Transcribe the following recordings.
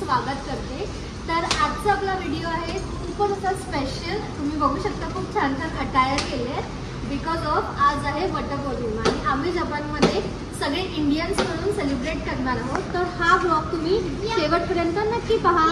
स्वागत करते। तर आजचा आपला व्हिडिओ आहे खूपच असा स्पेशल। तुम्ही बघू शकता खूप छान छान अटायर केले बिकॉज ऑफ आज आहे वटपौर्णिमा आणि आम्ही जपानमध्ये सगळे इंडियन्स म्हणून सेलिब्रेट करणार आहोत। तर हा ब्लॉग तुम्ही शेवटपर्यंत नक्की पहा।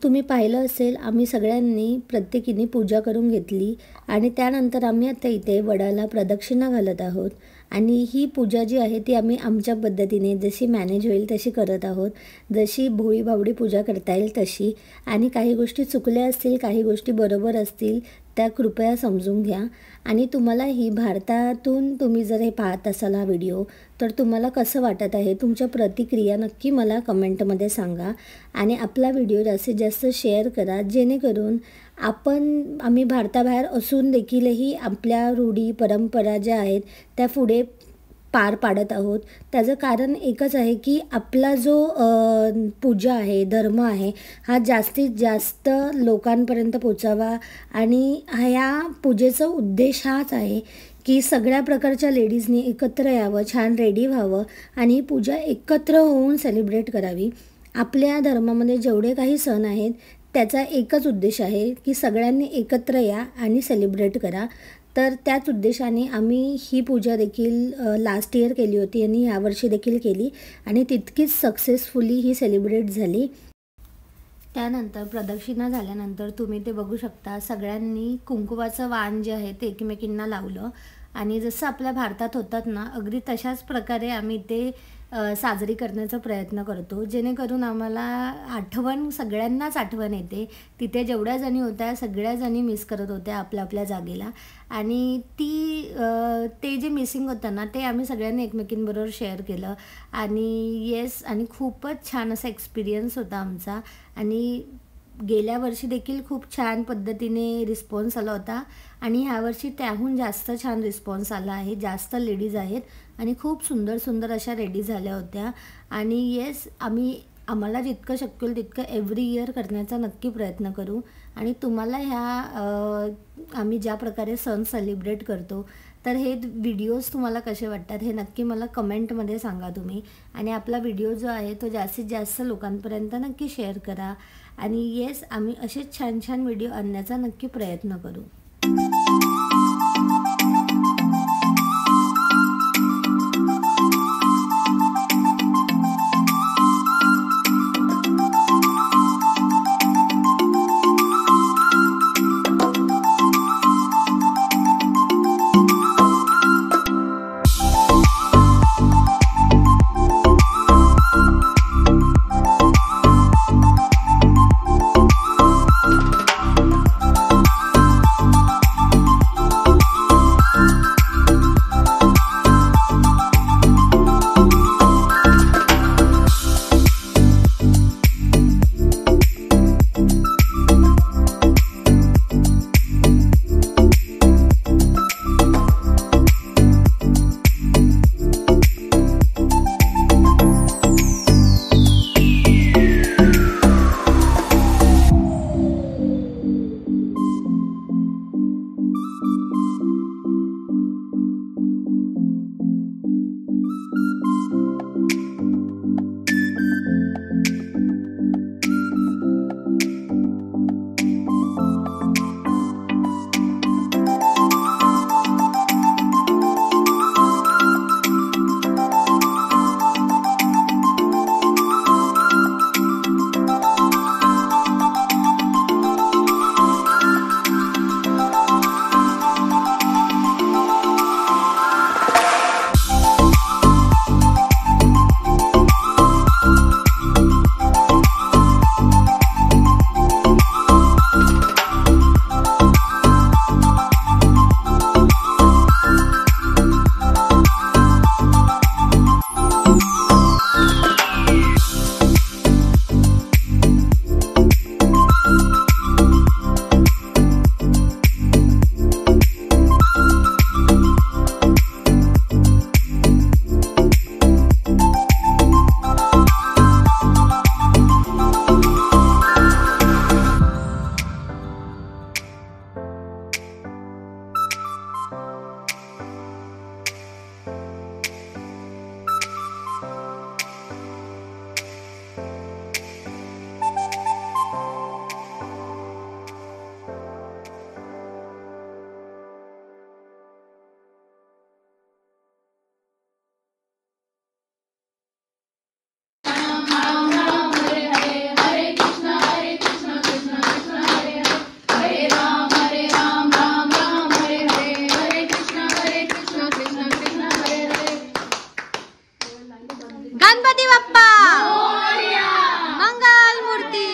तुम्ही पाहिलं असेल आम्ही सगळ्यांनी प्रत्येकीने पूजा करून घेतली आणि त्यानंतर आम्ही आता इथे वडाला प्रदक्षिणा घालत आहोत आणि ही पूजा जी आहे ती आम्ही आमच्या पद्धतीने जशी मॅनेज होईल तशी करत आहोत, जशी भोळी भावडी पूजा करता येईल तशी। आणि काही गोष्टी चुकल्या असतील, काही गोष्टी बरोबर असतील त्या कृपया समजून घ्या। आणि तुम्हाला ही भारतातून तुम्ही जर हे पाहत असाल हा व्हिडिओ तर तुम्हाला कसं वाटत आहे, तुमच्या प्रतिक्रिया नक्की मला कमेंटमध्ये सांगा आणि आपला व्हिडिओ जास्तीत जास्त शेअर करा जेणेकरून आम्ही भारताबाहेर असून देखीलही आपल्या रूढी परंपरा ज्या आहेत त्या पुढे पार पाडत आहोत. त्याचं कारण एकच आहे की आपला जो पूजा आहे, धर्म आहे, हा जास्तीत जास्त लोकांपर्यंत पोचावा. आणि ह्या पूजेचा उद्देश हाच आहे की सगळ्या प्रकारच्या लेडीजनी एकत्र यावं, छान रेडी व्हावं आणि ही पूजा एकत्र होऊन सेलिब्रेट करावी. आपल्या धर्मामध्ये जेवढे काही सण आहेत त्याचा एकच उद्देश आहे की सगळ्यांनी एकत्र या आणि सेलिब्रेट करा. तर त्याच उद्देशाने आम्ही ही पूजा देखील लास्ट इयर केली होती आणि यावर्षी देखील केली आणि तितकीच सक्सेसफुली ही सेलिब्रेट झाली. त्यानंतर प्रदक्षिणा झाल्यानंतर तुम्ही ते बघू शकता, सगळ्यांनी कुंकवाचं वाण जे आहे ते एकमेकींना लावलं आणि जसं आपल्या भारतात होतात ना, अगदी तशाच प्रकारे आम्ही ते साजरी करण्याचा प्रयत्न करतो, जेणेकरून आम्हाला सगळ्यांनाच आठवण येते. तिथे जेवढ्या जणी होत्या सगळ्या जणी मिस करत होत्या आपल्या आपल्या जागेला आणि ते जे मिसिंग होतं ना ते आम्ही सगळ्यांनी एकमेकींबरोबर शेअर केलं. आणि आणि खूपच छान असा एक्सपिरियन्स होता आमचा. आणि गेल्या वर्षी देखील खूप छान पद्धतीने रिस्पॉन्स आला होता आणि ह्यावर्षी त्याहून जास्त छान रिस्पॉन्स आला आहे. जास्त लेडीज आहेत आणि खूप सुंदर सुंदर अशा रेडी झाल्या होत्या. आणि आम्हाला जितकं शक्य होईल तितकं एव्हरी इयर करण्याचा नक्की प्रयत्न करू. आणि तुम्हाला आम्ही ज्या प्रकारे सण सेलिब्रेट करतो तर हे व्हिडिओज तुम्हाला कसे वाटतात हे नक्की मला कमेंटमध्ये सांगा तुम्ही. आणि आपला व्हिडिओ जो आहे तो जास्तीत जास्त लोकांपर्यंत नक्की शेअर करा. आणि आम्ही असेच छान छान व्हिडिओ आणण्याचा नक्की प्रयत्न करू. गणपती बाप्पा मंगल मूर्ती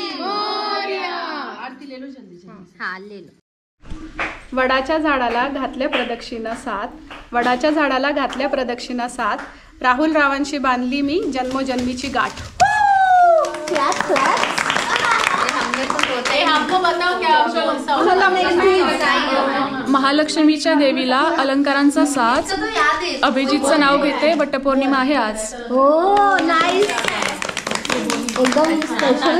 हा लेलो. वडाच्या झाडाला घातल्या प्रदक्षिणा 7. वडाच्या झाडाला घातल्या प्रदक्षिणा 7. राहुल रावांशी बांधली मी जन्मोजन्मीची गाठ. महालक्ष्मीच्या देवीला अलंकारांचा साज. अभिजितचं नाव घेते. वटपौर्णिमा आहे आज. हो नाईस, एकदम स्पेशल.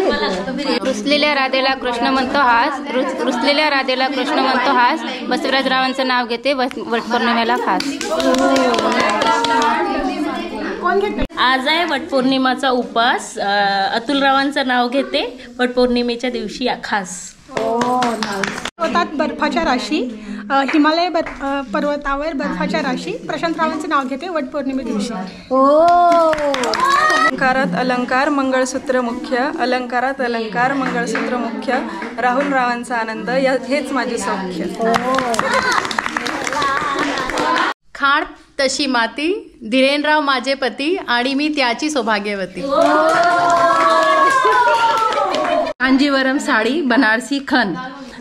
रुसलेल्या राधेला कृष्ण म्हणतो हास. रुसलेल्या राधेला कृष्ण म्हणतो हास. बसवराज रावांचं नाव घेते. वटपौर्णिमेला खास. आज आहे वटपौर्णिमाचा उपास. अतुलरावांचं नाव घेते. वटपौर्णिमेच्या दिवशी खास. होतात बर्फाच्या राशी. हिमालय पर्वतावर बर्फाच्या राशी. प्रशांतरावांचं नाव घेते. वटपौर्णिमे दिवशी. अलंकारात अलंकार मंगळसूत्र मुख्य. अलंकारात अलंकार मंगळसूत्र मुख्य. राहुल रावांचा आनंद हेच माझे सौख्य. खाण तशी माती. धीरेनराव माझे पती आणि मी त्याची सौभाग्यवती. कांजीवरम साडी बनारसी खण.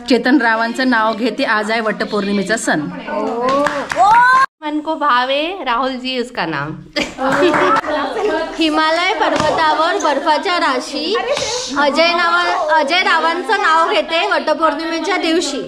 चेतनरावांचं नाव घेते. आज आहे वटपौर्णिमेचा सण. मन को भावे राहुल जी उसका नाम. हिमालय पर्वतावर बर्फाच्या राशी. अजय रावांचं नाव घेते. वटपौर्णिमेच्या दिवशी.